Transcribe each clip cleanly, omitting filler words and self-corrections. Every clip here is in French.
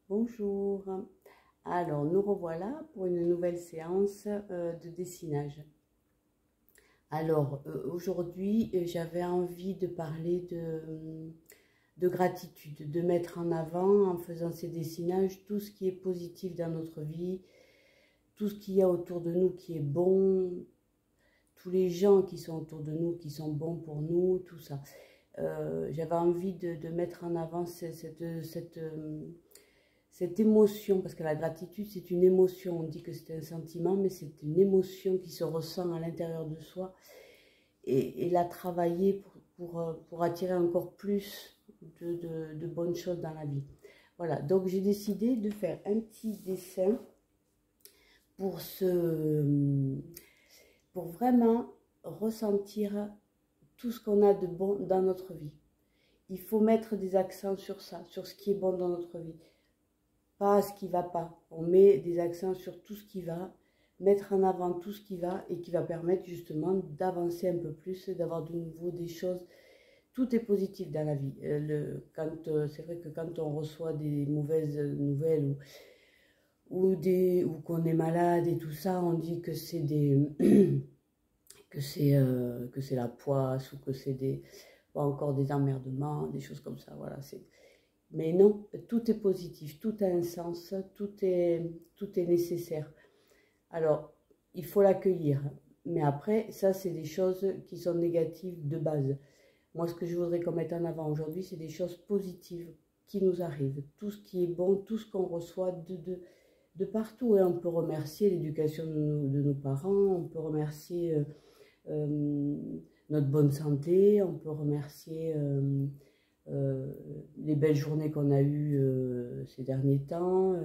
Bonjour. Alors, nous revoilà pour une nouvelle séance de dessinage. Alors, aujourd'hui, j'avais envie de parler de gratitude, de mettre en avant, en faisant ces dessinages, tout ce qui est positif dans notre vie, tout ce qu'il y a autour de nous qui est bon, tous les gens qui sont autour de nous, qui sont bons pour nous, tout ça. J'avais envie de mettre en avant cette émotion, parce que la gratitude, c'est une émotion. On dit que c'est un sentiment, mais c'est une émotion qui se ressent à l'intérieur de soi. Et la travailler pour attirer encore plus de bonnes choses dans la vie. Voilà, donc j'ai décidé de faire un petit dessin pour vraiment ressentir tout ce qu'on a de bon dans notre vie. Il faut mettre des accents sur ça, sur ce qui est bon dans notre vie. Pas ce qui ne va pas. On met des accents sur tout ce qui va, mettre en avant tout ce qui va et qui va permettre justement d'avancer un peu plus, d'avoir de nouveau des choses. Tout est positif dans la vie. C'est vrai que quand on reçoit des mauvaises nouvelles ou qu'on est malade et tout ça, on dit que c'est que c'est la poisse ou que c'est encore des emmerdements, des choses comme ça. Voilà, mais non, tout est positif, tout a un sens, tout est nécessaire. Alors, il faut l'accueillir. Mais après, ça, c'est des choses qui sont négatives de base. Moi, ce que je voudrais qu'on mette en avant aujourd'hui, c'est des choses positives qui nous arrivent. Tout ce qui est bon, tout ce qu'on reçoit de partout. Et on peut remercier l'éducation de nos parents, on peut remercier notre bonne santé, on peut remercier les belles journées qu'on a eues ces derniers temps,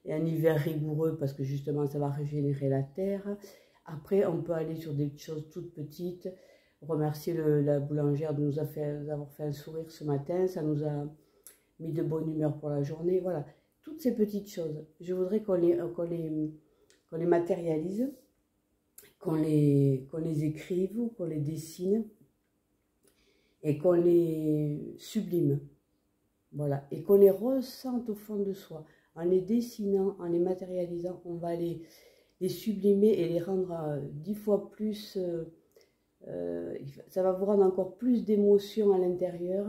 et un hiver rigoureux parce que justement ça va régénérer la terre. Après, on peut aller sur des choses toutes petites, remercier la boulangère de nous avoir fait un sourire ce matin, ça nous a mis de bonne humeur pour la journée. Voilà, toutes ces petites choses, je voudrais qu'on les matérialise, qu'on les écrive ou qu'on les dessine et qu'on les sublime. Voilà, et qu'on les ressente au fond de soi. En les dessinant, en les matérialisant, on va les sublimer et les rendre 10 fois plus. Ça va vous rendre encore plus d'émotions à l'intérieur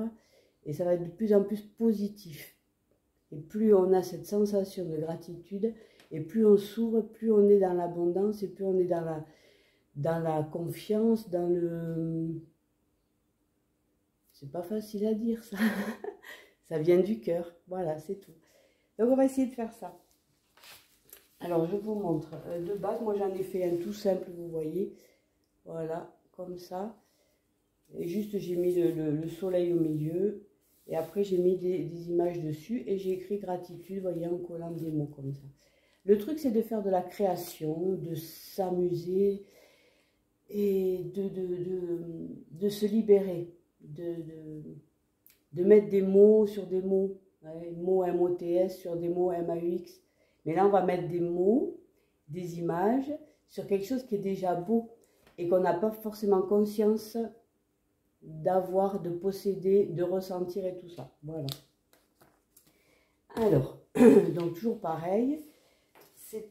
et ça va être de plus en plus positif. Et plus on a cette sensation de gratitude et plus on s'ouvre, plus on est dans l'abondance et plus on est dans la confiance, dans le... C'est pas facile à dire ça. Ça vient du cœur. Voilà, c'est tout. Donc on va essayer de faire ça. Alors je vous montre de base. Moi j'en ai fait un tout simple, vous voyez. Voilà, comme ça. Et juste j'ai mis le soleil au milieu. Et après j'ai mis des images dessus. Et j'ai écrit gratitude, vous voyez, en collant des mots comme ça. Le truc c'est de faire de la création, de s'amuser et de se libérer. De mettre des mots sur des mots, ouais, mots M-O-T-S sur des mots M-A-U-X. Mais là, on va mettre des mots, des images sur quelque chose qui est déjà beau et qu'on n'a pas forcément conscience d'avoir, de posséder, de ressentir et tout ça. Voilà. Alors, donc toujours pareil, c'est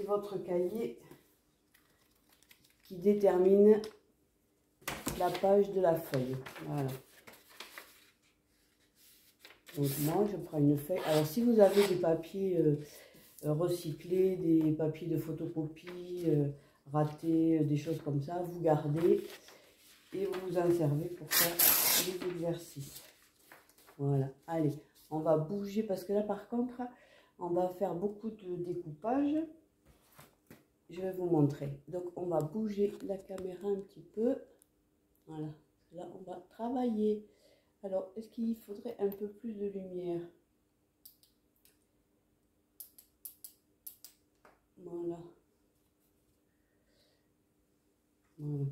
votre cahier qui détermine la page de la feuille. Voilà. Donc moi, je prends une feuille. Alors, si vous avez des papiers recyclés, des papiers de photocopie ratés, des choses comme ça, vous gardez et vous vous en servez pour faire les exercices. Voilà. Allez, on va bouger parce que là, par contre, on va faire beaucoup de découpage. Je vais vous montrer. Donc, on va bouger la caméra un petit peu. Voilà. Là, on va travailler. Alors, est-ce qu'il faudrait un peu plus de lumière? Voilà. Voilà.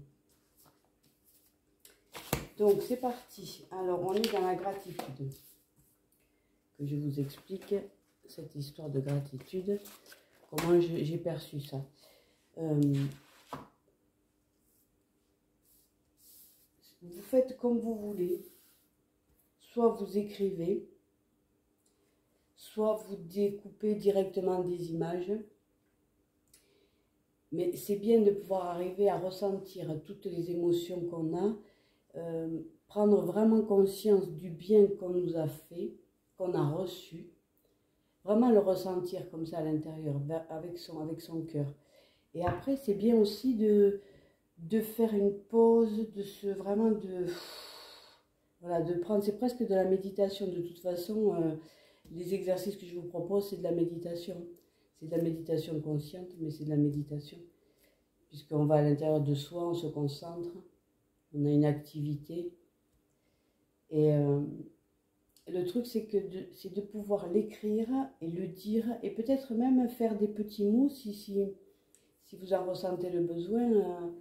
Donc, c'est parti. Alors, on est dans la gratitude. Que je vous explique cette histoire de gratitude. Comment j'ai perçu ça. Vous faites comme vous voulez. Soit vous écrivez, soit vous découpez directement des images. Mais c'est bien de pouvoir arriver à ressentir toutes les émotions qu'on a, prendre vraiment conscience du bien qu'on nous a fait, qu'on a reçu, vraiment le ressentir comme ça à l'intérieur, avec son cœur. Et après, c'est bien aussi de faire une pause, voilà, de prendre, c'est presque de la méditation. De toute façon, les exercices que je vous propose, c'est de la méditation. C'est de la méditation consciente, mais c'est de la méditation. Puisqu'on va à l'intérieur de soi, on se concentre, on a une activité. Et le truc, c'est de pouvoir l'écrire et le dire, et peut-être même faire des petits mots si vous en ressentez le besoin.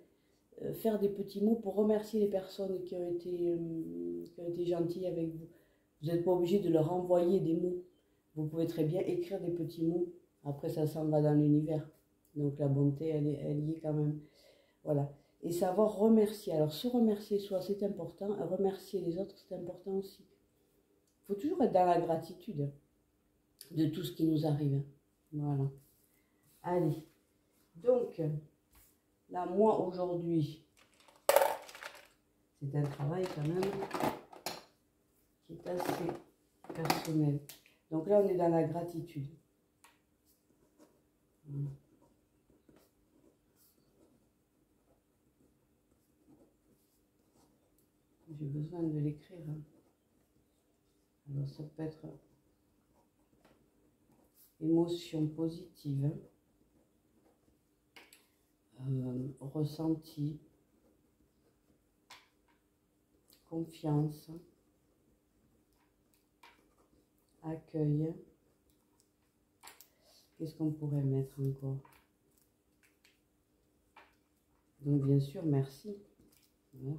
Faire des petits mots pour remercier les personnes qui ont été gentilles avec vous. Vous n'êtes pas obligé de leur envoyer des mots. Vous pouvez très bien écrire des petits mots. Après, ça s'en va dans l'univers. Donc la bonté, elle y est quand même. Voilà. Et savoir remercier. Alors se remercier soi, c'est important. Remercier les autres, c'est important aussi. Il faut toujours être dans la gratitude de tout ce qui nous arrive. Voilà. Allez. Donc, là, moi, aujourd'hui, c'est un travail quand même qui est assez personnel. Donc là, on est dans la gratitude. J'ai besoin de l'écrire. Alors, ça peut être émotion positive, ressenti, confiance, accueil. Qu'est-ce qu'on pourrait mettre encore? Donc, bien sûr, merci. Voilà.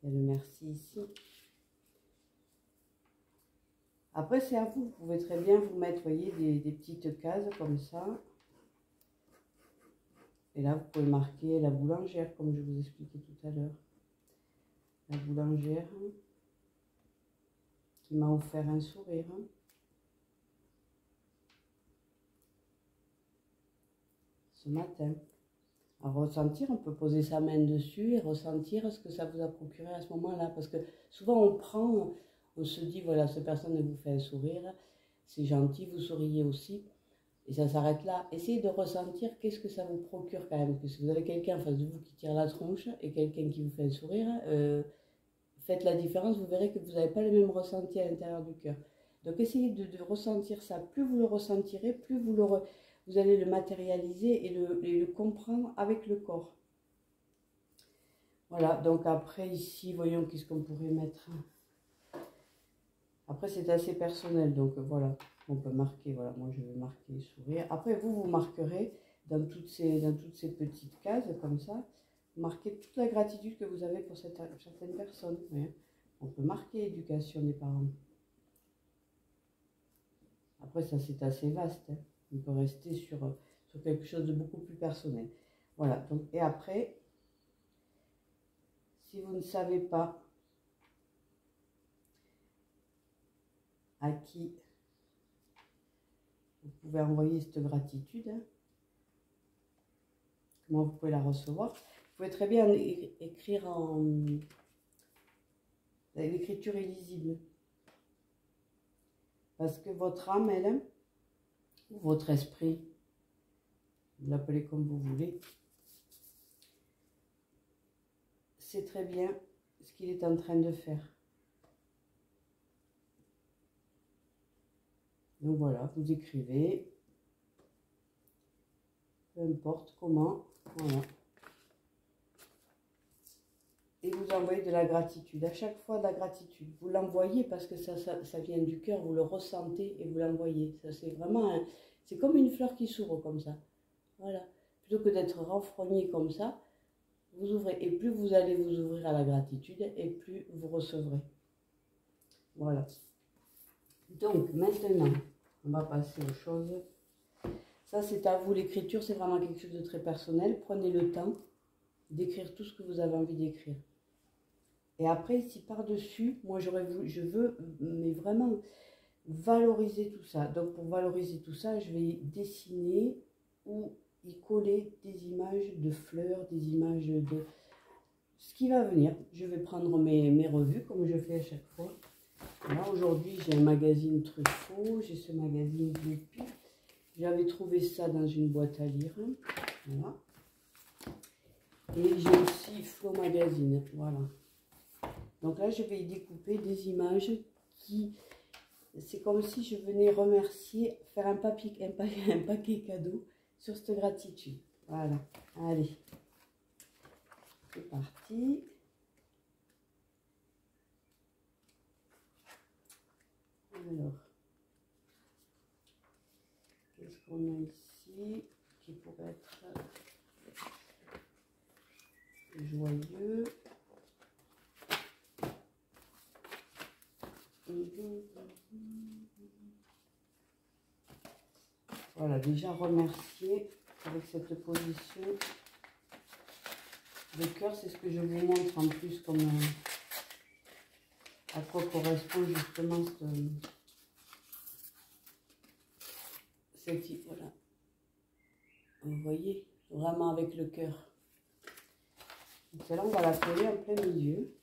Il y a le merci ici. Après, c'est à vous. Vous pouvez très bien vous mettre, voyez, des petites cases comme ça. Et là, vous pouvez marquer la boulangère, comme je vous expliquais tout à l'heure. La boulangère qui m'a offert un sourire. Ce matin. À ressentir, on peut poser sa main dessus et ressentir ce que ça vous a procuré à ce moment-là. Parce que souvent, on se dit, voilà, cette personne vous fait un sourire, c'est gentil, vous souriez aussi. Et ça s'arrête là. Essayez de ressentir qu'est-ce que ça vous procure quand même. Parce que si vous avez quelqu'un en face de vous qui tire la tronche et quelqu'un qui vous fait un sourire, faites la différence, vous verrez que vous n'avez pas le même ressenti à l'intérieur du cœur. Donc essayez de ressentir ça. Plus vous le ressentirez, plus vous allez le matérialiser et le comprendre avec le corps. Voilà, donc après ici, voyons qu'est-ce qu'on pourrait mettre. Après c'est assez personnel, donc voilà. On peut marquer, voilà, moi je vais marquer sourire. Après vous marquerez dans toutes ces petites cases comme ça, marquez toute la gratitude que vous avez pour certaines personnes. Ouais. On peut marquer éducation des parents. Après ça c'est assez vaste, hein. On peut rester sur quelque chose de beaucoup plus personnel. Voilà, donc et après, si vous ne savez pas à qui vous pouvez envoyer cette gratitude, hein, comment vous pouvez la recevoir, vous pouvez très bien écrire en... L'écriture est lisible. Parce que votre âme, elle, ou votre esprit, vous l'appelez comme vous voulez, c'est très bien ce qu'il est en train de faire. Donc voilà, vous écrivez, peu importe comment, voilà. Et vous envoyez de la gratitude, à chaque fois de la gratitude. Vous l'envoyez parce que ça vient du cœur, vous le ressentez et vous l'envoyez. Ça c'est vraiment, c'est comme une fleur qui s'ouvre comme ça. Voilà, plutôt que d'être renfrogné comme ça, vous ouvrez. Et plus vous allez vous ouvrir à la gratitude, et plus vous recevrez. Voilà. Donc maintenant, on va passer aux choses. Ça c'est à vous, l'écriture c'est vraiment quelque chose de très personnel. Prenez le temps d'écrire tout ce que vous avez envie d'écrire. Et après, ici par-dessus, moi je veux, mais vraiment, valoriser tout ça. Donc pour valoriser tout ça, je vais dessiner ou y coller des images de fleurs, des images de ce qui va venir. Je vais prendre mes revues comme je fais à chaque fois. Là aujourd'hui j'ai un magazine Truffaut, j'ai ce magazine Youpi. J'avais trouvé ça dans une boîte à lire. Voilà. Et j'ai aussi Flow Magazine. Voilà. Donc là je vais y découper des images qui... C'est comme si je venais remercier, faire un paquet cadeau sur cette gratitude. Voilà, allez, c'est parti. Alors, qu'est-ce qu'on a ici qui pourrait être joyeux? Voilà, déjà remercier avec cette position. Le cœur, c'est ce que je vous montre en plus comme à quoi correspond justement cette voilà. Vous voyez, vraiment avec le cœur. Celle-là, on va la coller en plein milieu.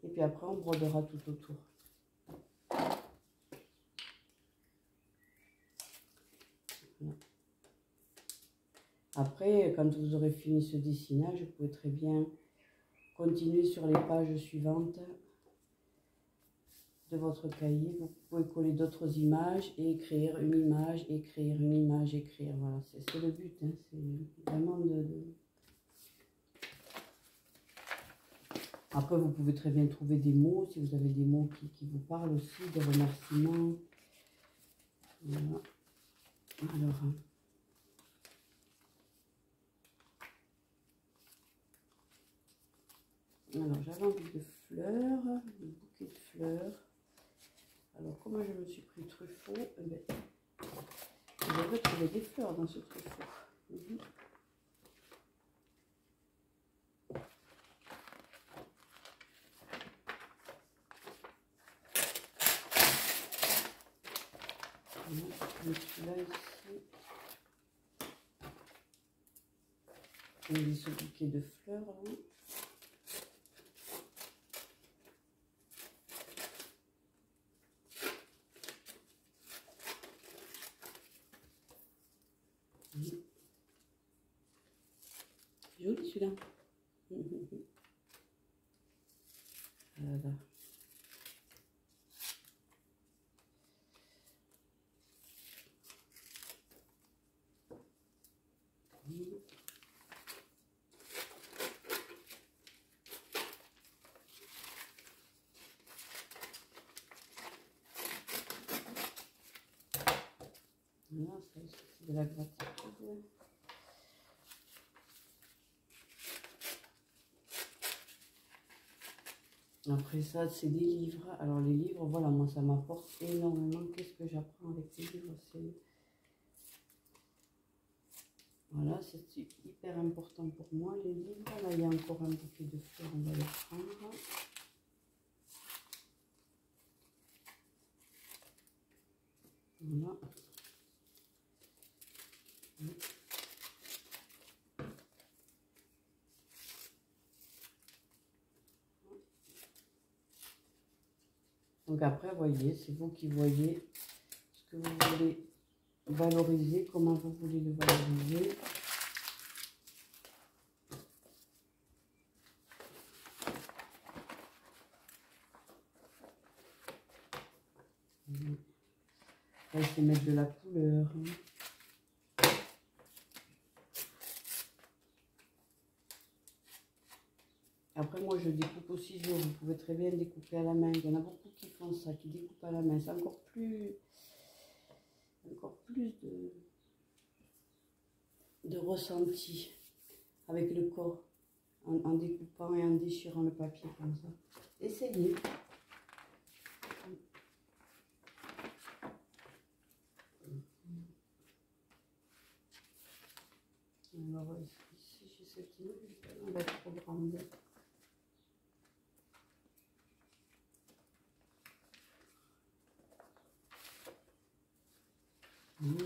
Et puis après, on brodera tout autour. Voilà. Après, quand vous aurez fini ce dessinage, vous pouvez très bien continuer sur les pages suivantes de votre cahier. Vous pouvez coller d'autres images et écrire une image, écrire une image, écrire. Voilà, c'est le but. Hein. C'est vraiment Après, vous pouvez très bien trouver des mots, si vous avez des mots qui vous parlent aussi, des remerciements. Voilà. Alors j'avais envie de fleurs, de bouquet de fleurs. Alors, comment je me suis pris Truffaut? Eh ben, je devrais trouver des fleurs dans ce Truffaut. Celui-là ici. Et ce bouquet de fleurs là. Joli celui-là. Voilà. Voilà, ça aussi c'est de la gratitude. Après ça, c'est des livres. Alors les livres, voilà, moi ça m'apporte énormément. Qu'est-ce que j'apprends avec les livres? Voilà, c'est hyper important pour moi, les livres. Là, il y a encore un bouquet de fleurs, on va le prendre. Voilà. Donc après, voyez, c'est vous qui voyez ce que vous voulez valoriser, comment vous voulez le valoriser. Là, je vais mettre de la couleur. Après, moi, je découpe au ciseau. Vous pouvez très bien découper à la main. Il y en a beaucoup qui font ça, qui découpent à la main. C'est encore plus de ressenti avec le corps, en découpant et en déchirant le papier comme ça. Essayez. Alors ici, j'ai cette image, elle va être trop grande. Mmh.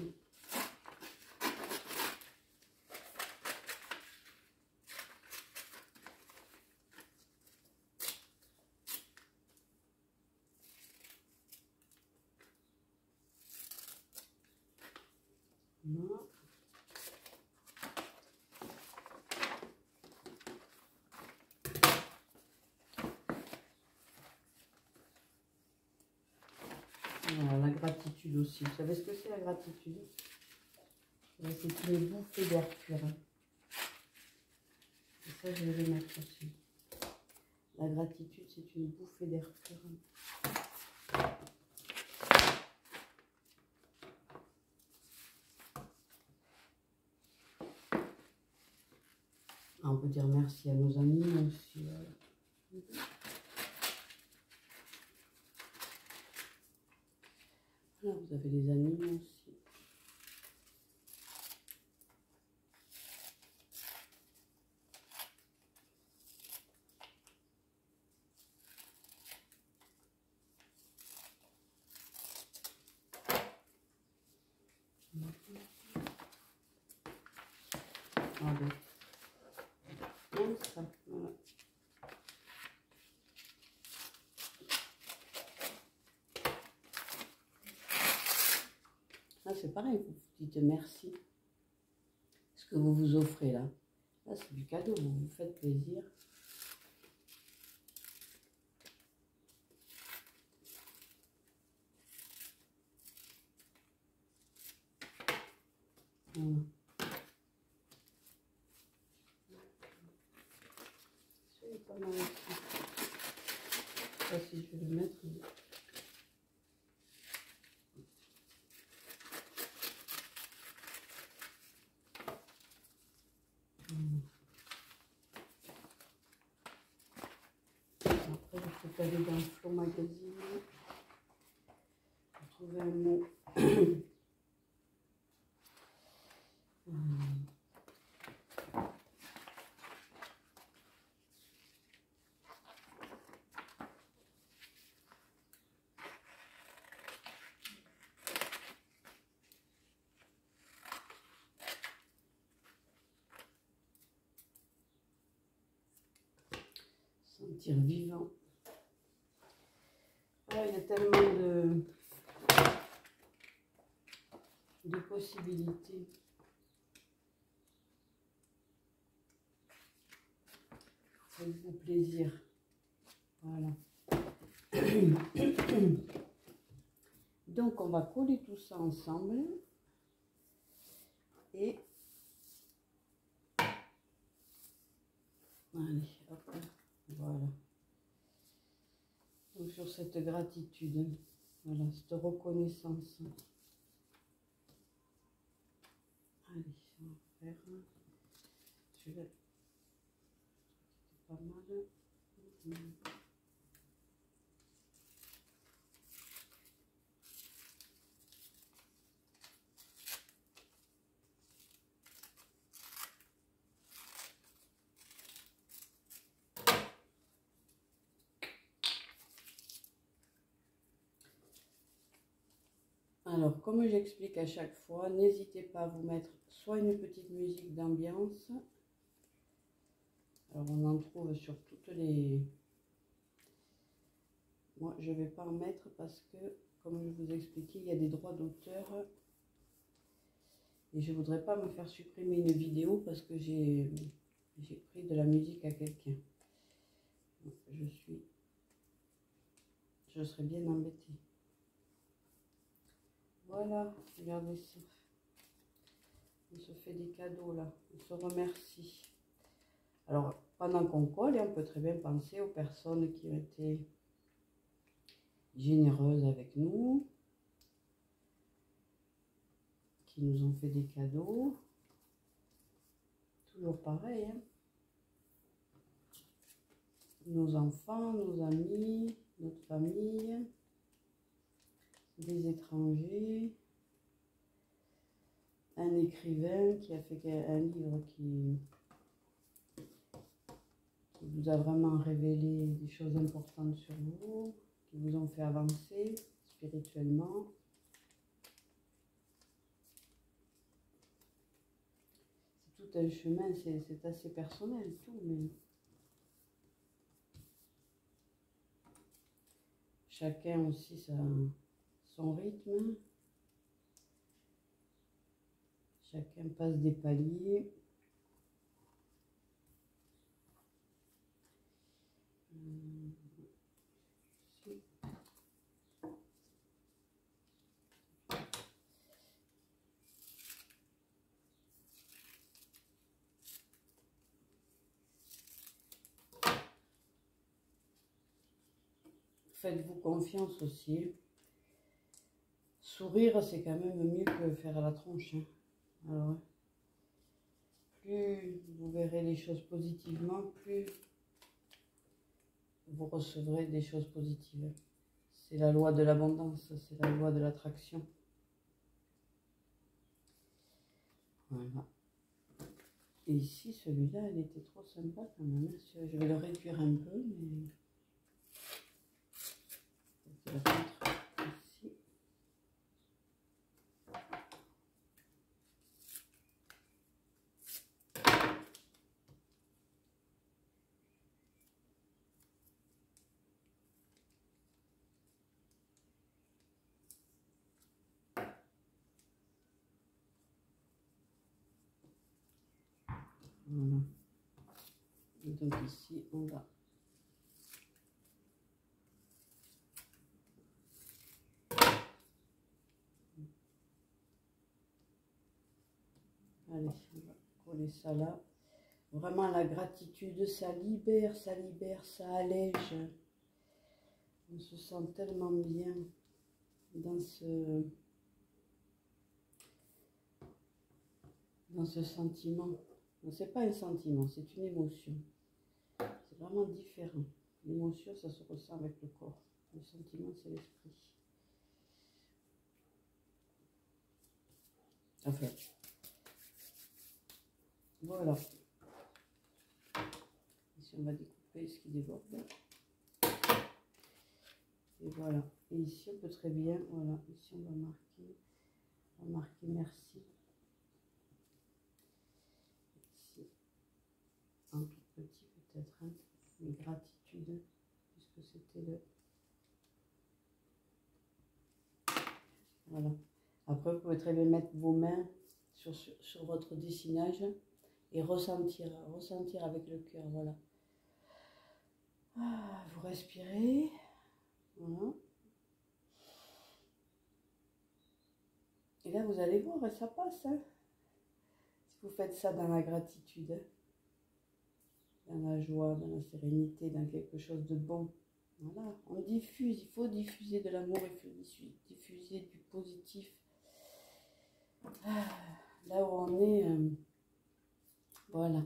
Voilà. Voilà, la gratitude aussi. Vous savez ce que c'est la gratitude? C'est une bouffée d'air pur. Et ça, je vais le mettre aussi. La gratitude, c'est une bouffée d'air pur. On peut dire merci à nos amis aussi. Là, vous avez des amis aussi. Allez. Comme ça, voilà. Là, c'est pareil, vous dites merci. Ce que vous vous offrez là. Là, c'est du cadeau, vous vous faites plaisir. Voilà. C'est pas mal aussi. Ça, si je vais le mettre. Après, je peux aller dans le Flow Magazine. Pour trouver un mot. Sentir vivant. Ah, il y a tellement de possibilités. Faites-vous plaisir. Voilà. Donc, on va coller tout ça ensemble. Et allez, hop, voilà. Donc, sur cette gratitude, voilà, cette reconnaissance. Allez, on va faire. Je vais. Pas mal. Alors, comme j'explique à chaque fois, n'hésitez pas à vous mettre soit une petite musique d'ambiance. Alors, on en trouve sur toutes les... Moi, je ne vais pas en mettre parce que, comme je vous ai expliqué, il y a des droits d'auteur. Et je ne voudrais pas me faire supprimer une vidéo parce que j'ai pris de la musique à quelqu'un. Je serais bien embêtée. Voilà, regardez ça. On se fait des cadeaux là, on se remercie. Alors, pendant qu'on colle, on peut très bien penser aux personnes qui ont été généreuses avec nous, qui nous ont fait des cadeaux. Toujours pareil, hein. Nos enfants, nos amis, notre famille, des étrangers, un écrivain qui a fait un livre qui vous a vraiment révélé des choses importantes sur vous, qui vous ont fait avancer spirituellement. tout un chemin, c'est assez personnel, tout, mais chacun aussi son rythme. Chacun passe des paliers. Faites-vous confiance aussi. Sourire, c'est quand même mieux que faire la tronche. Hein. Alors, plus vous verrez les choses positivement, plus vous recevrez des choses positives. C'est la loi de l'abondance, c'est la loi de l'attraction. Voilà. Et ici, celui-là, il était trop sympa quand même. Je vais le réduire un peu, mais... Je vais le mettre ici. Voilà. Et donc ici, on va... Allez, on va coller ça là. Vraiment, la gratitude, ça libère, ça allège. On se sent tellement bien dans ce sentiment. C'est pas un sentiment, c'est une émotion. C'est vraiment différent. L'émotion, ça se ressent avec le corps. Le sentiment, c'est l'esprit. Enfin, voilà. Ici, on va découper ce qui déborde. Et voilà. Et ici, on peut très bien, voilà. Ici, on va marquer merci. Ici, en tout petit peut-être, hein, mais gratitude, puisque c'était le... Voilà. Après, vous pouvez très bien mettre vos mains sur votre dessinage et ressentir avec le cœur, voilà. Ah, vous respirez, voilà. Et là, vous allez voir, ça passe, hein. Si vous faites ça dans la gratitude, dans la joie, dans la sérénité, dans quelque chose de bon. Voilà, on diffuse, il faut diffuser de l'amour, il faut diffuser du positif. Là où on est, voilà.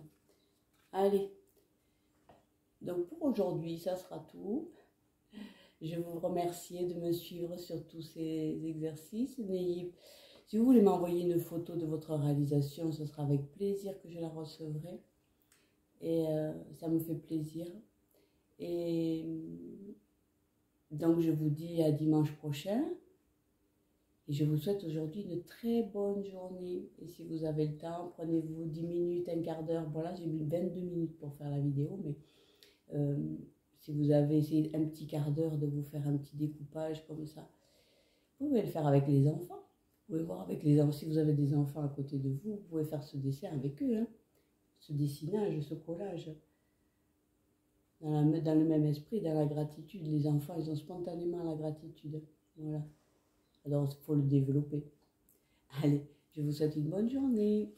Allez, donc pour aujourd'hui, ça sera tout. Je vous remercie de me suivre sur tous ces exercices. Si vous voulez m'envoyer une photo de votre réalisation, ce sera avec plaisir que je la recevrai. Et ça me fait plaisir. Et donc, je vous dis à dimanche prochain. Et je vous souhaite aujourd'hui une très bonne journée. Et si vous avez le temps, prenez-vous 10 minutes, un quart d'heure. Voilà, j'ai mis 22 minutes pour faire la vidéo. Mais si vous avez essayé un petit quart d'heure de vous faire un petit découpage comme ça, vous pouvez le faire avec les enfants. Vous pouvez voir avec les enfants. Si vous avez des enfants à côté de vous, vous pouvez faire ce dessin avec eux. Hein. Ce dessinage, ce collage. Dans le même esprit, dans la gratitude. Les enfants, ils ont spontanément la gratitude. Voilà. Alors, il faut le développer. Allez, je vous souhaite une bonne journée.